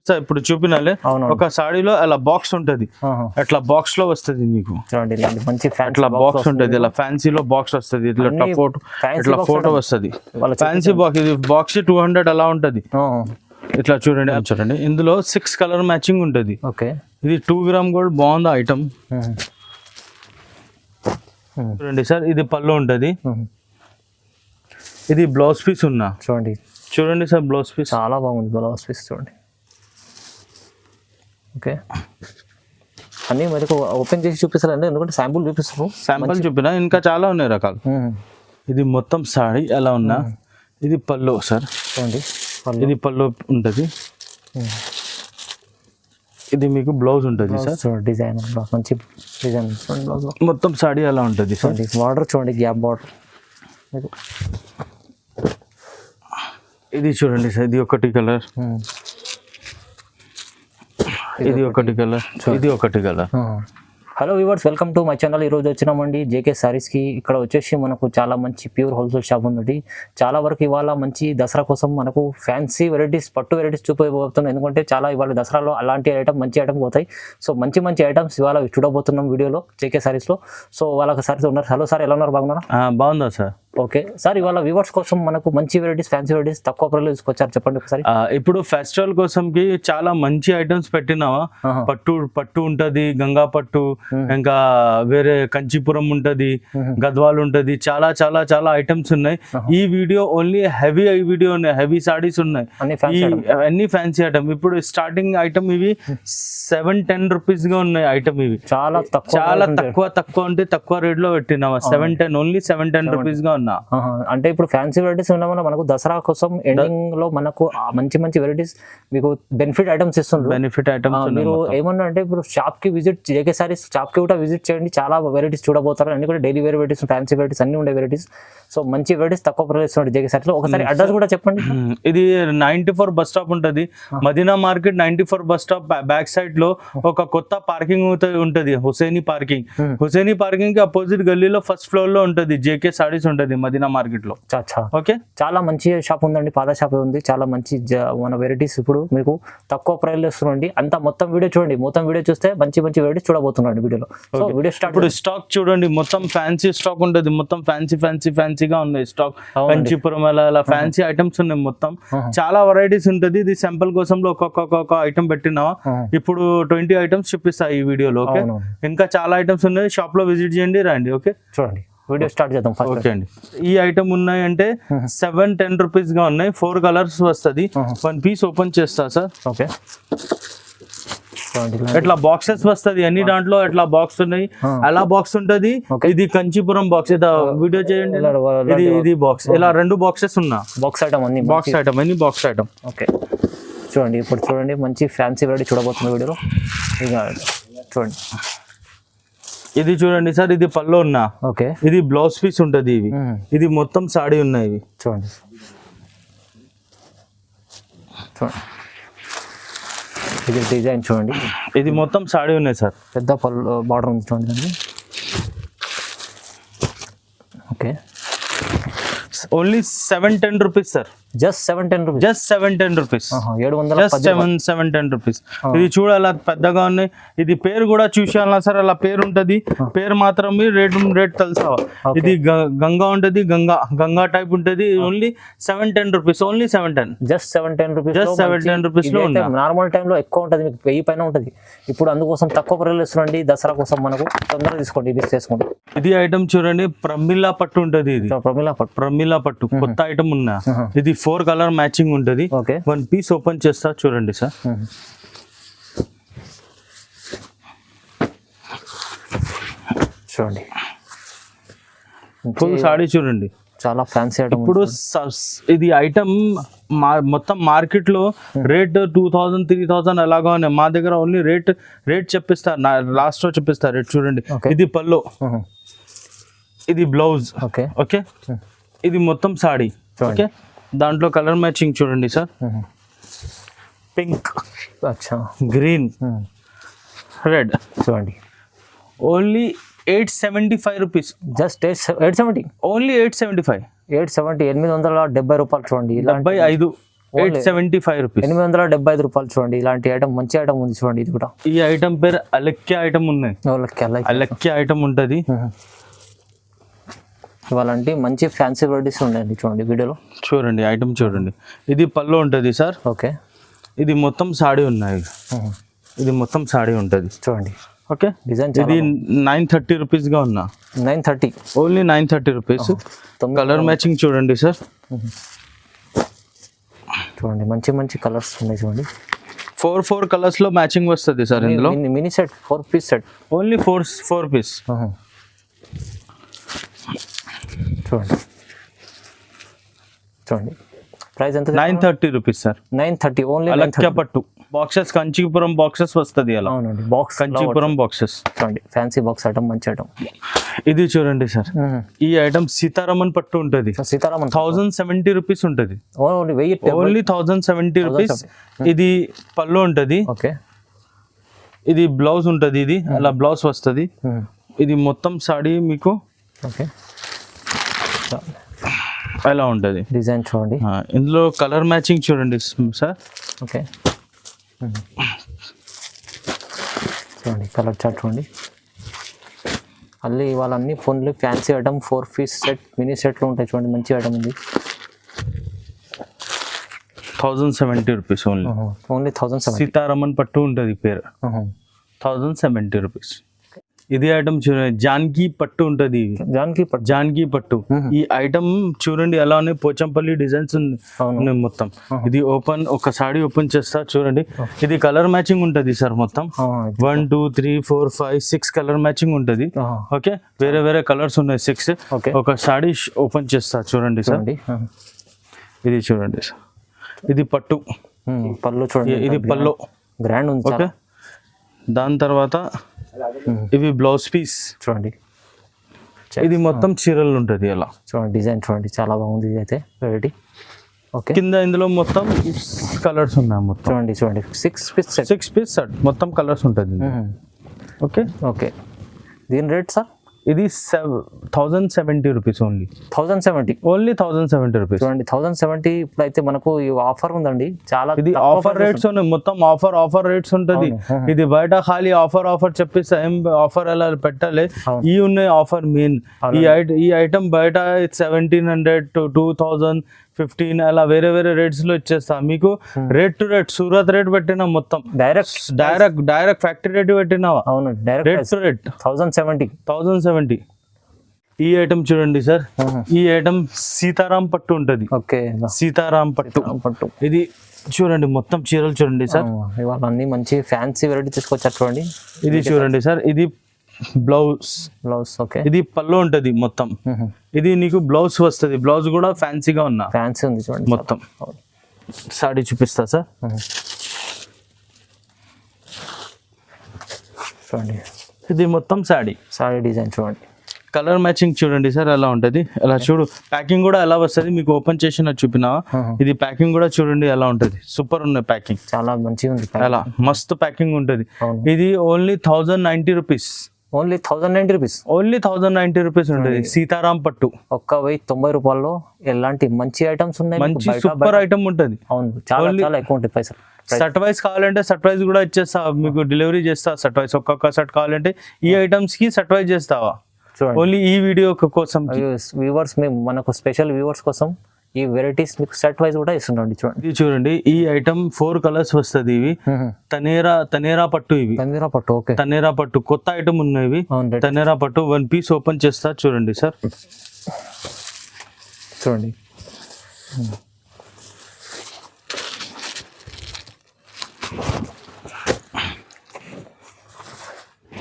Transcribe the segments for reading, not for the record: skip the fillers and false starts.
Sir ఇప్పుడు చూపినాలే ఒక సాడీలో అలా బాక్స్ ఉంటది, అట్లా బాక్స్ లో వస్తది మీకు. మంచి అట్లా బాక్స్ ఉంటది, ఇలా ఫ్యాన్సీలో బాక్స్ వస్తది, ఇట్లా ఫోటో వస్తది. ఫ్యాన్సీ బాక్స్, ఇది బాక్స్ 200 అలా ఉంటది. ఇట్లా చూడండి, చూడండి ఇందులో 6 కలర్ మ్యాచింగ్ ఉంటది. ఇది 2 గ్రామ్ గోల్డ్, బాగుంది ఐటమ్. చూడండి సార్, ఇది పళ్ళు ఉంటది, ఇది బ్లౌజ్ పీస్ ఉన్నా. చూడండి సార్, బ్లౌజ్ పీస్ చాలా బాగుంది. బ్లౌజ్ పీస్ చూడండి. ఓకే, అన్నీ మరి ఓపెన్ చేసి చూపిస్తారండి, ఎందుకంటే శాంపుల్ చూపిస్తారు. శాంపుల్ చూపినా, ఇంకా చాలా ఉన్నాయి రకాలు. ఇది మొత్తం సాడీ ఎలా ఉన్నా. ఇది పళ్ళు సార్, చూడండి. ఇది పళ్ళు ఉంటుంది, ఇది మీకు బ్లౌజ్ ఉంటుంది సార్. డిజైన్ మంచి డిజైన్, మొత్తం సాడీ అలా ఉంటుంది సార్. బార్డర్ చూడండి, గ్యాప్ బార్డర్. ఇది చూడండి సార్, ఇది ఒకటి కలర్, ఇది ఒకటి కలర్, ఇది ఒకటి colour. Hello viewers, welcome to my channel. ఈరోజు వచ్చినామండి జేకే సారీస్కి. ఇక్కడ వచ్చేసి మనకు చాలా మంచి ప్యూర్ హోల్సేల్ షాప్ ఉంది. చాలా వరకు ఇవాళ మంచి దసరా కోసం మనకు ఫ్యాన్సీ వెరైటీస్, పట్టు వెరైటీస్ చూపబోతున్నాం. ఎందుకంటే చాలా ఇవాళ దసరాలో అలాంటి ఐటమ్, మంచి ఐటమ్ పోతాయి. సో మంచి ఐటమ్స్ ఇవాళ చూడబోతున్నాం వీడియోలో, జేకే సారీస్లో. సో వాళ్ళకి సారీస్ ఉన్నారు. హలో సార్, ఎలా ఉన్నారు? బాగున్నారా? బాగుందా సార్? ఓకే సార్, ఇవాళ వ్యూవర్స్ కోసం మనకు మంచి వెరైటీస్, ఫ్యాన్సీ వెరైటీస్ తక్కువ ప్రైస్లో తీసుకొచ్చారు, చెప్పండి ఒకసారి. ఇప్పుడు ఫెస్టివల్ కోసంకి చాలా మంచి ఐటమ్స్ పెట్టినావా. పట్టు ఉంటది, గంగా పట్టు, ఇంకా వేరే కంచీపురం ఉంటది, గద్వాల్ ఉంటది, చాలా చాలా చాలా ఐటమ్స్ ఉన్నాయి. ఈ వీడియో ఓన్లీ హెవీ వీడియో ఉన్నాయి, హెవీ సారీస్ ఉన్నాయి, అన్ని ఫ్యాన్సీ ఐటమ్. ఇప్పుడు స్టార్టింగ్ ఐటమ్ ఇవి 710 రూపీస్ గా ఉన్నాయి ఐటమ్. ఇవి చాలా తక్కువ అంటే తక్కువ రేట్ లో పెట్టినావా. 710, ఓన్లీ 710 రూపీస్ గా. అంటే ఇప్పుడు ఫ్యాన్సీ వెరైటీస్ ఉండడం వల్ల మనకు దసరా కోసం ఎండింగ్ లో మనకు మంచి వెరైటీస్, మీకు బెనిఫిట్ ఐటమ్స్ ఇస్తుంది. బెనిఫిట్ ఐటమ్స్ మీరు ఏమన్నా అంటే ఇప్పుడు షాప్ కి విజిట్, జేకే సారీస్ షాప్ కి కూడా విజిట్ చేయండి, చాలా వెరైటీస్ చూడబోతారు. అన్ని కూడా daily wear varieties, fancy varieties అన్ని ఉండే వెరైటీస్. సో మంచి వెరైటీస్ తక్కువ ప్రైస్ ఉంటుంది జేకే సారీస్ లో. ఒకసారి అడ్రస్ కూడా చెప్పండి. ఇది 94 బస్ స్టాప్ ఉంటది, Madina market 94 bus stop back side లో ఒక కొత్త పార్కింగ్ ఉంటది, హుసేనీ పార్కింగ్. హుసేనీ పార్కింగ్ కి అపోజిట్ గల్లీలో ఫస్ట్ ఫ్లోర్ లో ఉంటది జేకే సారీస్ ఉంటది, మదీనా మార్కెట్ లో. ఓకే, చాలా మంచి షాప్ ఉందండి, పాత షాప్ ఉంది. చాలా మంచి మన వెరైటీస్ ఇప్పుడు మీకు తక్కువ ప్రైస్ లో ఇస్తున్నాండి. అంతా మొత్తం వీడియో చూడండి, మొత్తం వీడియో చూస్తే మంచి వెరైటీస్ చూడబోతున్నాండి వీడియోలో. So video start. ఇప్పుడు స్టాక్ చూడండి, మొత్తం ఫ్యాన్సీ స్టాక్ ఉంటది, మొత్తం ఫ్యాన్సీగా ఉన్నాయి స్టాక్. కంచీపురం అలా ఫ్యాన్సీ ఐటమ్స్ ఉన్నాయి, మొత్తం చాలా వెరైటీస్ ఉంటది. ఇది శాంపుల్ కోసం ఒక్కొక్క ఐటమ్ పెట్టినావా. ఇప్పుడు 20 ఐటమ్స్ చూపిస్తాయి ఈ వీడియోలో. ఓకే, ఇంకా చాలా ఐటమ్స్ ఉన్నాయి, షాప్ లో విజిట్ చేయండి, రండి. ఓకే, చూడండి, వీడియో స్టార్ట్ చేద్దాం. ఓకే అండి, ఈ ఐటమ్ ఉన్నాయి అంటే 710 రూపీస్ గా ఉన్నాయి. 4 కలర్స్ వస్తుంది. 1 పీస్ ఓపెన్ చేస్తా సార్. ఓకే, ఎట్లా బాక్సెస్ వస్తుంది, అన్ని దాంట్లో ఎట్లా బాక్స్ ఉన్నాయి, అలా బాక్స్ ఉంటది. ఇది కంచీపురం బాక్స్, వీడియో చేయండి. ఇది బాక్స్, ఇలా 2 బాక్సెస్ ఉన్నా. బాక్స్ ఐటమ్, అన్ని బాక్స్ ఐటమ్. ఓకే, చూడండి. ఇప్పుడు చూడండి, మంచి ఫ్యాన్సీ వెరైటీ చూడబోతున్న వీడియోలో. చూడండి, ఇది చూడండి సార్, ఇది పళ్ళు ఉన్నా. ఓకే, ఇది బ్లౌజ్ పీస్ ఉంటది. ఇది మొత్తం సాడీ ఉన్నాయి. చూడండి, ఇది డిజైన్ చూడండి, ఇది మొత్తం సాడీ ఉన్నాయి సార్. పెద్ద పళ్ళు బార్డర్ ఉంది చూడండి. Okay, only 710 rupees sir. Just 710 rupees. Just 710 rupees. 710 rupees. ఇది చూడాల పెద్దగా ఉన్నాయి. ఇది పేరు కూడా చూసాలా సార్, అలా పేరు ఉంటది. పేరు మాత్రం రేట్ తెలుసా. ఇది గంగా ఉంటది, గంగా టైప్ ఉంటది. Only 710 rupees. Only 710. Just 710 rupees. Just 710 rupees లో ఉంది. నార్మల్ టైమ్ లో ఎక్కువ ఉంటది, మీకు 1000 పైన ఉంటది. ఇప్పుడు అందుకోసం తక్కువ ప్రైస్ ఇస్తున్నాండి దసరా కోసం. మనకు తొందరగా తీసుకోండి, మిస్ చేసుకోండి. ఇది ఐటమ్ చూడండి, ప్రమిలా పట్టు ఉంటది. ఇది ప్రమిలా పట్టు కొత్త ఐటమ్ ఉన్నా. ఇది 4 కలర్ మ్యాచింగ్ ఉంటది. 1 పీస్ ఓపెన్ చేస్తా, చూడండి సార్. చూడండి, ఫుల్ సాడీ చూడండి, చాలా ఫ్యాన్సీ ఐటమ్. ఇప్పుడు ఇది ఐటమ్ మొత్తం మార్కెట్ లో రేట్ 2000, 3000 అలాగా ఉన్నాయి. మా దగ్గర ఓన్లీ రేట్ చెప్పిస్తారు, లాస్ట్ లో చెప్పిస్తారు రేట్. చూడండి, ఇది పళ్ళు, ఇది బ్లౌజ్. ఓకే, ఇది మొత్తం సాడీ. ఓకే, దాంట్లో కలర్ మ్యాచింగ్ చూడండి సార్. Pink, green, red. చూడండి, ఓన్లీ 875 రూపీస్. జస్ట్ 870. ఓన్లీ 875. 870, 870 రూపాయలు. చూడండి, 75. 875 రూపీస్. 875 రూపాయలు చూడండి. ఇలాంటి ఐటమ్ మంచి ఐటమ్ ఉంది చూడండి. ఇది కూడా ఈ ఐటమ్ పేరు అలెక్కి ఐటమ్ ఉన్నాయి. అలెక్కి ఐటమ్ ఉంటది. ఇవాళంటే మంచి ఫ్యాన్సీ వెరైటీస్ ఉన్నాయండి చూడండి వీడియోలో. చూడండి ఐటమ్ చూడండి. ఇది పళ్ళు ఉంటది సార్. ఓకే. ఇది మొత్తం సాడీ ఉన్నాయి. ఇది మొత్తం సాడీ ఉంటది చూడండి. ఓకే. డిజైన్ ఇది 930 రూపీస్ గా ఉన్నా. 930 ఓన్లీ 930 రూపీస్. కలర్ మ్యాచింగ్ చూడండి సార్. చూడండి మంచి మంచి కలర్స్ ఉన్నాయి చూడండి. 4 కలర్స్ లో మ్యాచింగ్ వస్తుంది సార్ ఇందులో. Mini set 4 piece set. Only 4 piece. చూడండి చూడండి. ప్రైస్ ఎంత? 930 రూపీస్ సార్. 930 ఓన్లీ. అలక్య పట్టు బాక్సెస్, కంచీపురం బాక్సెస్ వస్తుంది అలా. అవునండి బాక్స్, కంచీపురం బాక్సెస్ చూడండి. ఫ్యాన్సీ బాక్స్ ఐటమ్, మంచి ఐటమ్. ఇది చూడండి సార్. ఈ ఐటమ్ సీతారామన్ పట్టు ఉంటది. సీతారామన్ 1070 రూపీస్ ఉంటది. Only 1070 rupees. ఇది పళ్ళు ఉంటది. ఓకే. ఇది బ్లౌజ్ ఉంటది. ఇది అలా బ్లౌజ్ వస్తుంది. ఇది మొత్తం సాడీ మీకు ఓకే ఎలా ఉంటది డిజైన్ చూడండి. ఇందులో కలర్ మ్యాచింగ్ చూడండి సార్. ఓకే చూడండి కలర్ చార్ట్ చూడండి. మళ్ళీ ఇవాళ అన్ని ఫోన్లు fancy item 4 piece set, mini సెట్లు ఉంటాయి చూడండి. మంచి ఐటమ్ ఉంది. 1070 రూపీస్ ఓన్లీ. ఓన్లీ 1070. సీతారామన్ పట్టు ఉంటుంది పేరు. 1070 రూపీస్. ఇది ఐటమ్ చూడండి. జాన్కీ పట్టు ఉంటది. జాన్కీ పట్టు. ఈ ఐటమ్ చూడండి ఎలా ఉన్నాయి. పోచంపల్లి డిజైన్స్ ఉన్నాయి మొత్తం. ఇది ఓపెన్, ఒక సాడీ ఓపెన్ చేస్తా చూడండి. ఇది కలర్ మ్యాచింగ్ ఉంటది సార్ మొత్తం. 1 2 3 4 5 6 కలర్ మ్యాచింగ్ ఉంటది. ఓకే. వేరే వేరే కలర్స్ ఉన్నాయి 6. ఒక సాడీ ఓపెన్ చేస్తా చూడండి సార్. ఇది చూడండి సార్. ఇది పట్టు పళ్ళు చూడండి. ఇది పళ్ళు గ్రాండ్ ఉంది. ఓకే. దాని తర్వాత ఇవి బ్లౌజ్ పీస్ చూడండి. ఇది మొత్తం చీరలు ఉంటది అలా చూడండి. డిజైన్ చూడండి చాలా బాగుంది. ఇది అయితే వెరైటీ. ఓకే. కింద ఇందులో మొత్తం కలర్స్ ఉన్నాయి మొత్తం. చూడండి చూడండి. 6 పీస్ సెట్ మొత్తం కలర్స్ ఉంటుంది. ఓకే. ఓకే. దీని రేట్ సార్? ఇది 1070 రూపీస్ ఓన్లీ. 1070 only 1070 rupees. చూడండి 1070. ఇప్పుడైతే మనకు ఈ ఆఫర్ ఉందండి చాలా. ఇది ఆఫర్ రేట్స్ ఉన్నాయి మొత్తం. ఆఫర్ రేట్స్ ఉంటది. ఇది బయట ఖాళీ ఆఫర్ చెప్పేసి ఏం ఆఫర్ ఎలా పెట్టాలి. ఈ ఉన్నాయి ఆఫర్ మెయిన్. ఈ ఐటమ్ బయట 1700 to 2015 అలా వేరే వేరే రేట్స్ లో ఇచ్చేస్తా మీకు. Rate to rate Surat rate పెట్టినా మొత్తం. డైరెక్ట్ ఫ్యాక్టరీ రేట్ పెట్టినావా? అవును. Rate to rate 1070. ఈ ఐటమ్ చూడండి సార్. ఈ ఐటమ్ సీతారాం పట్టు ఉంటది. ఓకే. సీతారాం పట్టు. ఇది చూడండి మొత్తం చీరలు చూడండి సార్. ఇవాళ అన్ని మంచి ఫ్యాన్సీ వెరైటీ తీసుకొచ్చారు చూడండి. ఇది చూడండి సార్. ఇది బ్లౌజ్. ఓకే. ఇది పళ్ళు ఉంటది మొత్తం. ఇది నీకు బ్లౌజ్ వస్తుంది. బ్లౌజ్ కూడా ఫ్యాన్సీగా ఉన్నా. ఫ్యాన్సీ ఉంది చూడండి మొత్తం. సాడీ చూపిస్తా సార్. చూడండి. ఇది మొత్తం సాడీ డిజైన్ చూడండి. కలర్ మ్యాచింగ్ చూడండి సార్ ఎలా ఉంటది. ఎలా చూడు. ప్యాకింగ్ కూడా ఎలా వస్తుంది మీకు ఓపెన్ చేసిన చూపినా. ఇది ప్యాకింగ్ కూడా చూడండి ఎలా ఉంటది. సూపర్ ఉంది ప్యాకింగ్. చాలా మంచిగా ఉంది. ఎలా మస్తు ప్యాకింగ్ ఉంటది. ఇది only 1090 rupees. Only 1090 rupees. Only 1090 rupees ఉంటుంది. సీతారాం పట్టు 1090 రూపాయల్లో ఎలాంటి మంచి ఐటమ్స్ ఉన్నాయి. మంచి సూపర్ ఐటమ్ ఉంటుంది. అవును. చాలా ఎక్కువ ఉంటాయి పైసలు. సెట్ వైజ్ కావాలంటే సెట్ వైజ్ కూడా ఇచ్చేస్తా మీకు. డెలివరీ చేస్తా సెట్ వైజ్. ఒక్కొక్క సెట్ కావాలంటే ఈ ఐటమ్స్ కి సెట్ వైజ్ చేస్తావా? ఓన్లీ ఈ వీడియో కోసం వ్యూవర్స్, మేము మనకు స్పెషల్ వ్యూవర్స్ కోసం ఈ వెరైటీస్ మీకు సెట్ వైజ్ కూడా ఇస్తుండండి. చూడండి. ఇది చూడండి. ఈ ఐటమ్ 4 కలర్స్ వస్తుంది. ఇవి తనేరా పట్టు. ఇవి తనేరా పట్టు. ఓకే. తనేరా పట్టు కొత్త ఐటమ్ ఉన్నాయి. తనేరా పట్టు 1 పీస్ ఓపెన్ చేస్తా చూడండి సార్. చూడండి.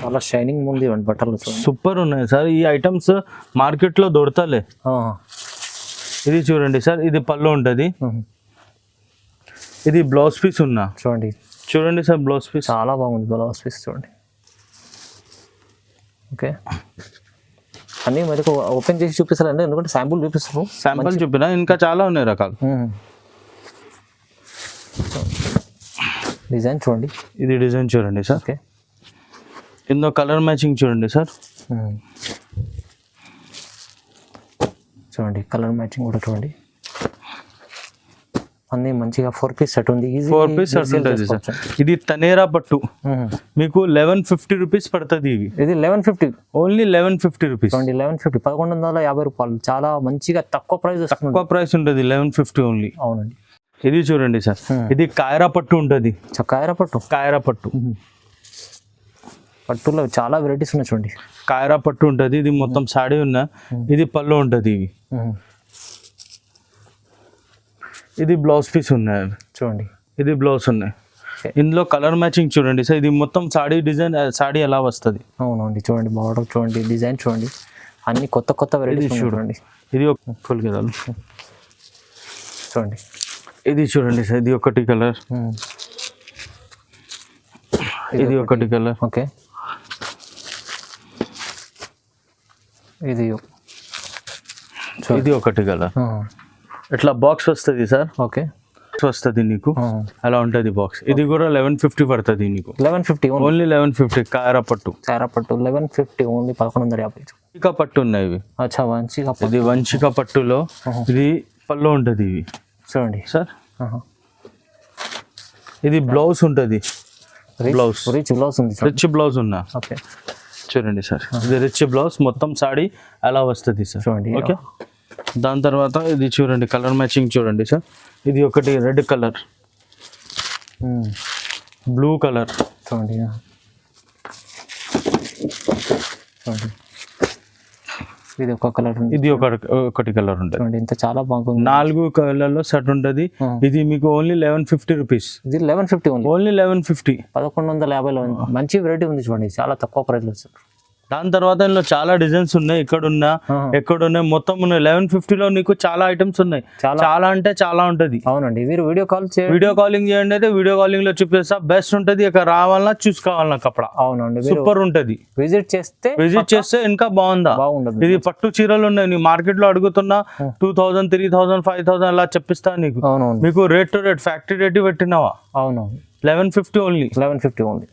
చాలా షైనింగ్ ఉంది బట్టలు. సూపర్ ఉన్నాయి సార్. ఈ ఐటమ్స్ మార్కెట్ లో దొరకలే. ఇది చూడండి సార్. ఇది పళ్ళు ఉంటది. ఇది బ్లౌజ్ పీస్ ఉన్నా. చూడండి సార్. బ్లౌజ్ పీస్ చాలా బాగుంది. బ్లౌజ్ పీస్ చూడండి. ఓకే. అన్నీ మరి ఓపెన్ చేసి చూపిస్తారండి, ఎందుకంటే శాంపుల్ చూపిస్తారు. శాంపుల్ చూపినా ఇంకా చాలా ఉన్నాయి రకాలు. డిజైన్ చూడండి. ఇది డిజైన్ చూడండి సార్. ఓకే. ఇందులో కలర్ మ్యాచింగ్ చూడండి సార్. చూడండి కలర్ మ్యాచింగ్ కూడా చూడండి. అన్ని మంచిగా 4 పీస్ సెట్ ఉంది. 4 పీస్ సెట్ ఉంటుంది సార్. ఇది తనేరా పట్టు మీకు 1150 రూపీస్ పడుతుంది. ఇది 1150, ఓన్లీ 1150 రూపీస్. 1150, 1150 రూపాయలు. చాలా మంచిగా తక్కువ ప్రైస్, తక్కువ ప్రైస్ ఉంటుంది, 1150 ఓన్లీ. అవునండి. ఇది చూడండి సార్, ఇది కాయరా పట్టు ఉంటుంది. కాయరా పట్టు పట్టులో చాలా వెరైటీస్ ఉన్నాయి చూడండి. కాయరా పట్టు ఉంటుంది, ఇది మొత్తం సాడీ ఉన్న, ఇది పళ్ళు ఉంటుంది. ఇది బ్లౌజ్ పీస్ ఉన్నాయి చూడండి, ఇది బ్లౌజ్ ఉన్నాయి. ఇందులో కలర్ మ్యాచింగ్ చూడండి సార్, ఇది మొత్తం సాడీ డిజైన్, సాడీ ఎలా వస్తుంది. అవునండి, చూడండి బార్డర్ చూడండి, డిజైన్ చూడండి, అన్ని కొత్త వెరైటీస్ చూడండి. ఇది ఒక ఫుల్ కదా చూడండి, ఇది చూడండి సార్, ఇది ఒకటి కలర్, ఇది ఒకటి కలర్. ఓకే, ఇది ఒకటి కలర్. ఇట్లా బాక్స్ వస్తుంది సార్. ఓకే, వస్తుంది నీకు, అలా ఉంటుంది బాక్స్. ఇది కూడా 1150 పడుతుంది నీకు. 1150 ఓన్లీ 1150. కాయరా పట్టు 1150 ఓన్లీ 1150. వంచిక పట్టు ఉన్నాయి ఇవి. అచ్చా, వంచిక. ఇది వంచిక పట్టులో ఇది పళ్ళు ఉంటుంది ఇవి చూడండి సార్. ఇది బ్లౌజ్ ఉంటుంది, బ్లౌజ్ రిచ్ బ్లౌజ్ ఉంది, రిచ్ బ్లౌజ్ ఉన్నా. ఓకే, చూడండి సార్, ఇది రిచ్ బ్లౌజ్, మొత్తం సాడీ అలా వస్తుంది సార్. చూడండి. ఓకే, దాని తర్వాత ఇది చూడండి, కలర్ మ్యాచింగ్ చూడండి సార్. ఇది ఒకటి రెడ్ కలర్, బ్లూ కలర్ చూడండి. ఇది ఒక కలర్, ఇది ఒకటి కలర్ ఉంటుంది. ఇంత చాలా బాగుంది. 4 కలర్లో సెట్ ఉంటుంది. ఇది మీకు ఓన్లీ 1150 రూపీస్. ఇది 1150 ఓన్లీ 1150. 1150లో మంచి వెరైటీ ఉంది చూడండి, చాలా తక్కువ ప్రైస్ లో. దాని తర్వాత ఇందులో చాలా డిజైన్స్ ఉన్నాయి, ఎక్కడున్నా మొత్తం ఉన్నాయి. 1150లో నీకు చాలా ఐటమ్స్ ఉన్నాయి, చాలా అంటే చాలా ఉంటది. అవునండి, మీరు వీడియో కాలింగ్ చేయండి, అయితే వీడియో కాలింగ్ లో చూపిస్తా. బెస్ట్ ఉంటది, ఇక రావాలన్నా చూసుకోవాలన్నా కపడా. అవునండి, సూపర్ ఉంటది. విజిట్ చేస్తే ఇంకా బాగుంది. ఇది పట్టు చీరలు ఉన్నాయి, నీ మార్కెట్ లో అడుగుతున్నా 2000, 3000, 5000 అలా చెప్పిస్తా నీకు. మీకు rate to rate factory rate పెట్టినావా. అవును, 1150 ఓన్లీ. 1150 ఓన్లీ.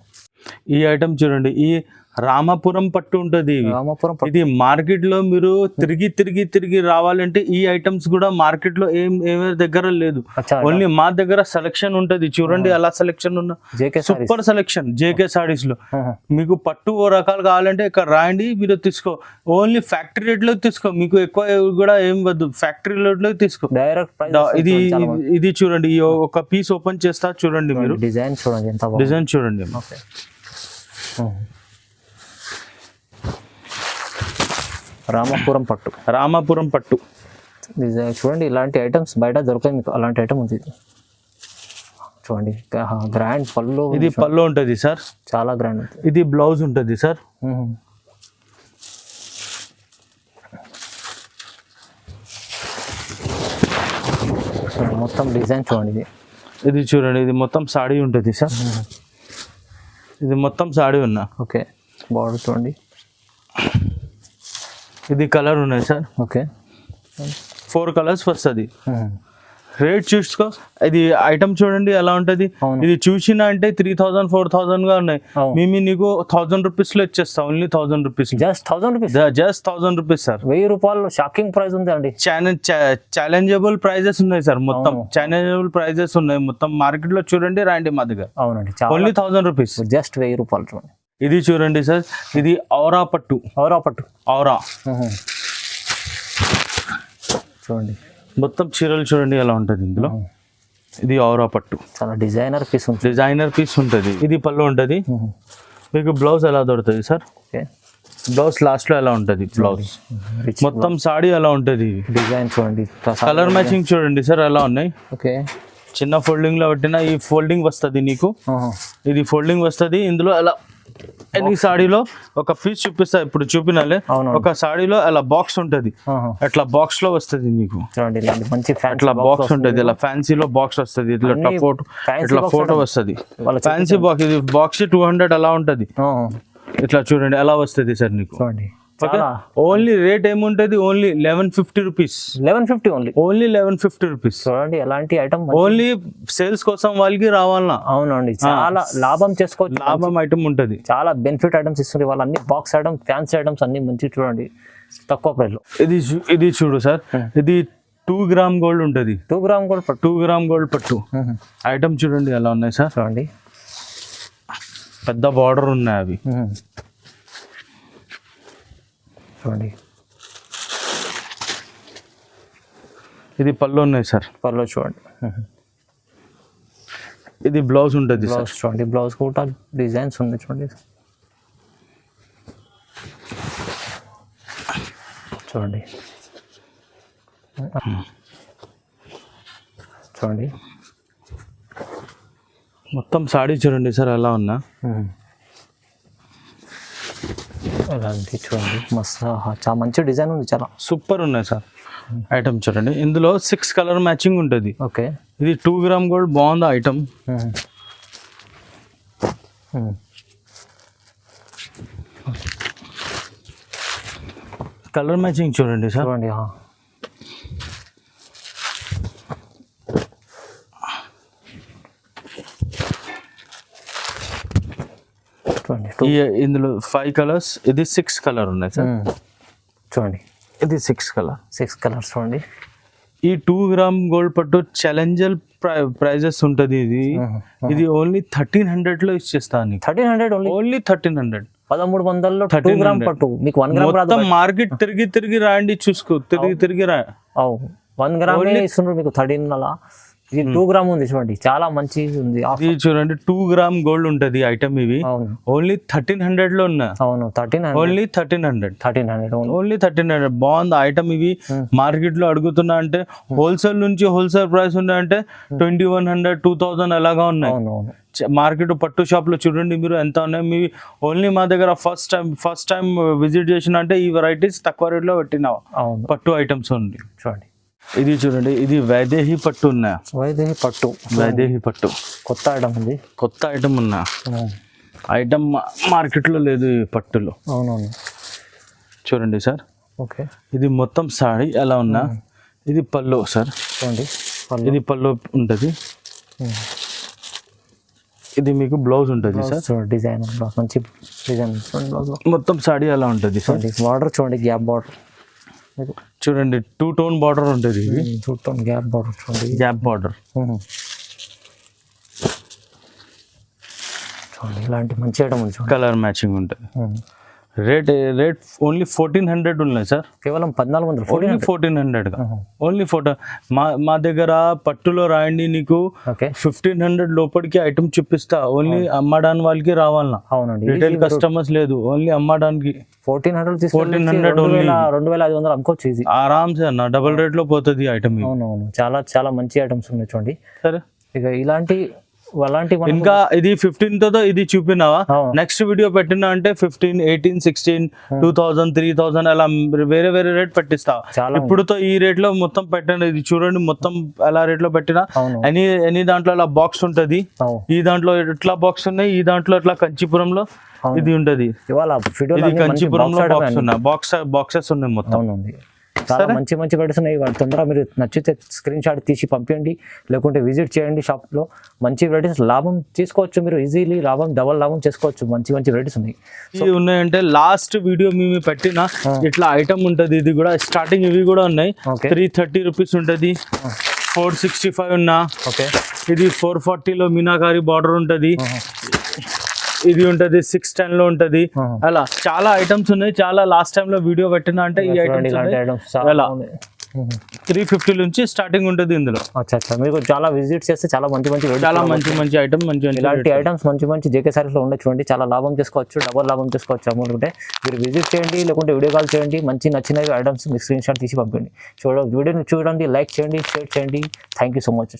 ఈ ఐటమ్ చూడండి, ఈ రామాపురం పట్టు ఉంటుంది. ఇది మార్కెట్ లో మీరు తిరిగి రావాలంటే ఈ ఐటమ్స్ కూడా మార్కెట్ లో ఏమే దగ్గర లేదు. ఓన్లీ మా దగ్గర సెలెక్షన్ ఉంటది చూడండి, అలా సెలెక్షన్ ఉన్న సూపర్ సెలెక్షన్ జేకే సారీస్ లో. మీకు పట్టు ఓ రకాలు కావాలంటే ఇక్కడ రాయండి, మీరు తీసుకో. ఓన్లీ ఫ్యాక్టరీ రేట్ లో తీసుకో, మీకు ఎక్కువ కూడా ఏం వద్దు, ఫ్యాక్టరీ రేట్ లో తీసుకో. ఇది చూడండి, ఒక పీస్ ఓపెన్ చేస్తా చూడండి, మీరు డిజైన్ చూడండి. రామాపురం పట్టు డిజైన్ చూడండి. ఇలాంటి ఐటమ్స్ బయట దొరకాయి మీకు, అలాంటి ఐటమ్ ఉంది చూడండి. గ్రాండ్ పళ్ళు, ఇది పళ్ళు ఉంటుంది సార్, చాలా గ్రాండ్ ఉంటుంది. ఇది బ్లౌజ్ ఉంటుంది సార్. మొత్తం డిజైన్ చూడండి. ఇది చూడండి, ఇది మొత్తం సాడీ ఉంటుంది సార్. ఇది మొత్తం సాడీ ఉన్నా. ఓకే, బార్డర్ చూడండి. ఇది కలర్ ఉన్నాయి సార్. ఓకే, 4 కలర్స్ వస్తుంది. రేట్ చూసుకో. ఇది ఐటమ్ చూడండి ఎలా ఉంటది. ఇది చూసినా అంటే 3000, 4000 గా ఉన్నాయి. మేము నీకు 1000 రూపీస్ లో ఇచ్చేస్తాం. Only 1000 rupees. Just 1000 rupees sir. 1000 రూపాయలు షాకింగ్ ప్రైస్ ఉంది అండి. ఛాలెంజబుల్ ప్రైజెస్ ఉన్నాయి సార్, మొత్తం ఛాలెంజబుల్ ప్రైజెస్ ఉన్నాయి మొత్తం మార్కెట్ లో. చూడండి, రాండి మా దగ్గర. అవునండి, ఓన్లీ 1000 రూపీస్, జస్ట్ 1000 రూపాయలు చూడండి. ఇది చూడండి సార్, ఇది ఔరా పట్టు చూడండి. మొత్తం చీరలు చూడండి ఎలా ఉంటుంది ఇందులో. ఇది ఔరా పట్టు, చాలా డిజైనర్ పీస్ ఉంటుంది. ఇది పళ్ళు ఉంటుంది. మీకు బ్లౌజ్ ఎలా దొరుకుతుంది సార్. బ్లౌజ్ లాస్ట్ లో ఎలా ఉంటుంది, బ్లౌజ్ మొత్తం సాడీ ఎలా ఉంటుంది. డిజైన్ చూడండి, కలర్ మ్యాచింగ్ చూడండి సార్ ఎలా ఉన్నాయి. ఓకే, చిన్న ఫోల్డింగ్ లో పెట్టిన ఈ ఫోల్డింగ్ వస్తుంది నీకు. ఇది ఫోల్డింగ్ వస్తుంది. ఇందులో ఎలా ఎన్ని సాడీలో ఒక పీస్ చూపిస్తా, ఇప్పుడు చూపినాలే. ఒక సాడీలో అలా బాక్స్ ఉంటది, అట్లా బాక్స్ లో వస్తుంది నీకు. అట్లా బాక్స్ ఉంటది, ఇలా ఫ్యాన్సీలో బాక్స్ వస్తుంది. ఇట్లా ఫోటో వస్తుంది, ఫ్యాన్సీ బాక్స్. ఇది బాక్స్ 200 అలా ఉంటది. ఇట్లా చూడండి ఎలా వస్తుంది సార్ నీకు. ఓన్లీ రేట్ ఏముంటది, ఓన్లీ 1150 రూపీస్. 1150 only 1150 rupees. చూడండి ఎలాంటి ఐటమ్, ఓన్లీ సేల్స్ కోసం వాళ్ళకి రావాలన్నా. అవునండి, చాలా లాభం చేసుకోవచ్చు. లాభం ఐటమ్ ఉంటది, చాలా బెనిఫిట్ ఐటమ్స్ ఇస్తుంది వాళ్ళు. అన్ని బాక్స్ ఐటమ్స్, ఫ్యాన్సీ ఐటమ్స్ అన్ని మంచి చూడండి తక్కువ ప్రైస్ లో. ఇది చూడు సార్, ఇది 2 గ్రామ్ గోల్డ్ ఉంటుంది. 2 గ్రామ్ గోల్డ్ పట్టు. 2 గ్రామ్ గోల్డ్ పట్టు ఐటమ్ చూడండి ఎలా ఉన్నాయి సార్. చూడండి పెద్ద బార్డర్ ఉన్నాయి అవి. చూడండి ఇది పళ్ళు ఉన్నాయి సార్. పళ్ళు చూడండి. ఇది బ్లౌజ్ ఉంటుంది సార్. బ్లౌజ్ చూడండి. బ్లౌజ్ కూడా డిజైన్స్ ఉంది చూడండి. చూడండి చూడండి మొత్తం సాడీ చూడండి సార్ ఎలా ఉన్నా. అలాంటి చూడండి మస్తు చాలా మంచి డిజైన్ ఉంది, చాలా సూపర్ ఉన్నాయి సార్ ఐటమ్ చూడండి. ఇందులో 6 కలర్ మ్యాచింగ్ ఉంటుంది. ఓకే. ఇది 2 గ్రామ్ గోల్డ్ బాగుంది ఐటమ్. కలర్ మ్యాచింగ్ చూడండి సార్. చూడండి ఇందులో 5 కలర్స్, ఇది 6 కలర్ ఉన్నాయి సార్. చూడండి ఇది 6 కలర్. 6 కలర్స్ చూడండి. ఈ 2 గ్రామ్ గోల్డ్ పట్టు ఛాలెంజర్ ప్రైజెస్ ఉంటుంది. ఇది ఓన్లీ 1300 లో ఇచ్చేస్తాను. 1300 ఓన్లీ 1300. 1300లో 2 గ్రామ్ పట్టు మీకు 1 గ్రామ్ రాదు. మార్కెట్ తిరిగి రాండి చూసుకో, తిరిగి రా. 1 గ్రామ్ ఇస్తున్నారు మీకు 13 అలా. ఇది 2 గ్రామ్ ఉంది చూడండి, చాలా మంచి ఉంది. ఇది చూడండి 2 గ్రామ్ గోల్డ్ ఉంటది ఐటమ్. ఇవి ఓన్లీ 1300 లో ఉన్నా. అవును 1300. Only 1300 only 1300. బాగుంది ఐటమ్. ఇవి మార్కెట్ లో అడుగుతున్నా అంటే హోల్సేల్ నుంచి హోల్సేల్ ప్రైస్ ఉన్నాయంటే 2100 2000 అలాగా ఉన్నాయి. మార్కెట్ పట్టు షాప్ లో చూడండి మీరు ఎంత ఉన్నాయి. మీ ఓన్లీ మా దగ్గర ఫస్ట్ టైం విజిట్ చేసిన అంటే ఈ వెరైటీస్ తక్కువ రేట్ లో పెట్టినావు పట్టు ఐటమ్స్ ఉంది. చూడండి ఇది చూడండి, ఇది వైదేహి పట్టు ఉన్నా. వైదేహి పట్టు కొత్త ఐటమ్ ఉంది. కొత్త ఐటమ్ ఉన్నా. ఐటమ్ మార్కెట్ లో లేదు ఈ పట్టులో. అవునవును చూడండి సార్. ఓకే. ఇది మొత్తం సాడీ ఎలా ఉన్నా. ఇది పళ్ళు సార్. చూడండి ఇది పళ్ళు ఉంటుంది. ఇది మీకు బ్లౌజ్ ఉంటుంది సార్. డిజైన్ మంచి డిజైన్ మొత్తం సాడీ ఎలా ఉంటుంది సార్. బార్డర్ చూడండి, గ్యాప్ బార్డర్ చూడండి. 2 టోన్ బార్డర్ ఉంటుంది. 2 టోన్ గ్యాప్ బార్డర్ చూడండి. గ్యాప్ బార్డర్ చూడండి. ఇలాంటి మంచి ఐటమ్ ఉంది. కలర్ మ్యాచింగ్ ఉంటుంది. రేట్ ఓన్లీ 1400 ఉన్నాయి సార్. కేవలం 1400. ఓన్లీ 1400 ఓన్లీ మా దగ్గర పట్టులో రాయండి నీకు 1500 లోపలికి ఐటమ్ చూపిస్తా. ఓన్లీ అమ్మడానికి వాళ్ళకి రావాలన్నా. అవునండి. రిటైల్ కస్టమర్స్ లేదు, ఓన్లీ అమ్మడానికి. 1400 ఓన్లీ 2500 అనుకోవచ్చు ఈజీ ఆరామ్సే అన్న. డబుల్ రేట్ లో పోతుంది ఐటమ్. అవునవును చాలా చాలా మంచి ఐటమ్స్ ఉన్నాయి చూడండి. సరే ఇక ఇలాంటి ఇంకా ఇది 15 తో ఇది చూపినావా. నెక్స్ట్ వీడియో పెట్టినా అంటే 15, 18, 16, 2000, 3000 అలా వేరే వేరే రేట్ పెట్టిస్తా. ఇప్పుడుతో ఈ రేట్ లో మొత్తం పెట్టండి. ఇది చూడండి మొత్తం ఎలా రేట్ లో పెట్టినా ఎనీ దాంట్లో అలా బాక్స్ ఉంటది. ఈ దాంట్లో ఎట్లా బాక్స్ ఉన్నాయి, ఈ దాంట్లో ఎట్లా కంచీపురంలో ఇది ఉంటది. ఇది కంచీపురంలో బాక్స్ ఉన్నాయి, బాక్సెస్ ఉన్నాయి మొత్తం. చాలా మంచి మంచి వెరైటీస్ ఉన్నాయి. వాళ్ళు తొందరగా మీరు నచ్చితే స్క్రీన్ షాట్ తీసి పంపించండి, లేకుంటే విజిట్ చేయండి షాప్లో. మంచి వెరైటీస్ లాభం తీసుకోవచ్చు మీరు, ఈజీలీ డబల్ లాభం చేసుకోవచ్చు. మంచి మంచి వెరైటీస్ ఉన్నాయి. ఇవి ఉన్నాయంటే లాస్ట్ వీడియో మేము పెట్టిన ఇట్లా ఐటమ్ ఉంటుంది. ఇది కూడా స్టార్టింగ్ ఇవి కూడా ఉన్నాయి. 330 రూపీస్ ఉంటుంది. 465 ఉన్నా. ఇది 440లో మీనాకారి బార్డర్ ఉంటుంది. ఇది ఉంటది 610 లో ఉంటది. అలా చాలా ఐటమ్స్ ఉన్నాయి. చాలా లాస్ట్ టైం లో వీడియో పెట్టినా అంటే ఈ ఐటమ్స్ అలా 350 నుంచి స్టార్టింగ్ ఉంటుంది ఇందులో. మీకు చాలా విజిట్ చేస్తే చాలా మంచి మంచి ఐటమ్ ఇలాంటి ఐటమ్స్ మంచి జేకే సారీస్ లో ఉండే చూడండి. చాలా లాభం చేసుకోవచ్చు, డబల్ లాభం చేసుకోవచ్చు అనుకుంటే మీరు విజిట్ చేయండి, లేకుంటే వీడియో కాల్ చేయండి. మంచి నచ్చిన ఐటమ్స్ మీకు స్క్రీన్ షాట్ తీసి పంపండి. వీడియోని చూడండి, లైక్ చేయండి, షేర్ చేయండి. Thank you so much.